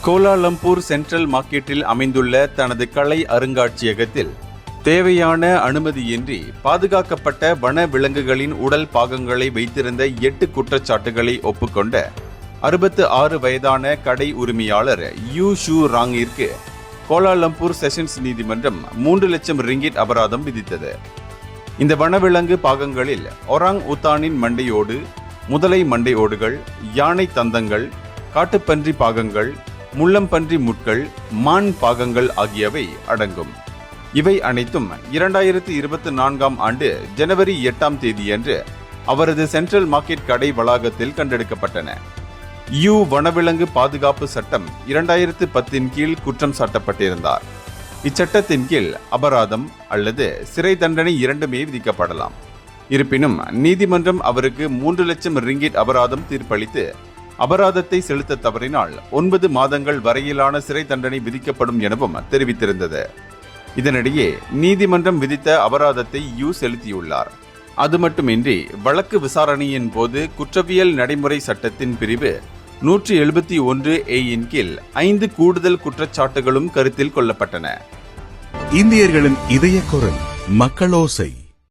Kuala Lumpur central மார்க்கெட்டில் அமைந்துள்ள தனது கலை அருங்காட்சியகத்தில் தேவையான அனுமதியின்றி பாதுகாக்கப்பட்ட வன விலங்குகளின் உடல் பாகங்களை வைத்திருந்த 8 குற்றச்சாட்டுகளை ஒப்புக்கொண்ட 66 வயதான கடை உரிமையாளர் யூ ஷூ ராங்கிற்கு கோலாலம்பூர் செஷன்ஸ் நீதிமன்றம் 3 லட்சம் ரிங்கிட் அபராதம் விதித்தது. இந்த வனவிலங்கு பாகங்களில் ஒராங் உத்தானின் மண்டையோடு, முதலை மண்டையோடுகள், யானை தந்தங்கள், காட்டுப்பன்றி பாகங்கள், முள்ளம்பன்றி முட்கள், மான் பாகங்கள் ஆகியவை அடங்கும். இவை அனைத்தும் 2024ஆம் ஆண்டு ஜனவரி 8ஆம் தேதியன்று அவரது சென்ட்ரல் மார்க்கெட் கடை வளாகத்தில் கண்டெடுக்கப்பட்டன. யூ வனவிலங்கு பாதுகாப்பு சட்டம் 2010 கீழ் குற்றம் சாட்டப்பட்டிருந்தார். இச்சட்டத்தின் கீழ் அபராதம் அல்லது சிறை தண்டனை இரண்டுமே விதிக்கப்படலாம். இருப்பினும் நீதிமன்றம் அவருக்கு 3 லட்சம் ரிங்கிட் அபராதம் தீர்ப்பளித்து அபராதத்தை செலுத்த தவறினால் 9 மாதங்கள் வரையிலான சிறை தண்டனை விதிக்கப்படும் எனவும் தெரிவித்திருந்தது. இதனிடையே நீதிமன்றம் விதித்த அபராதத்தை யூ செலுத்தியுள்ளார். அது மட்டுமின்றி வழக்கு விசாரணையின் போது குற்றவியல் நடைமுறை சட்டத்தின் பிரிவு 171A கீழ் 5 கூடுதல் குற்றச்சாட்டுகளும் கருத்தில் கொள்ளப்பட்டன. இந்தியர்களின் இதய குரல் மக்களோசை.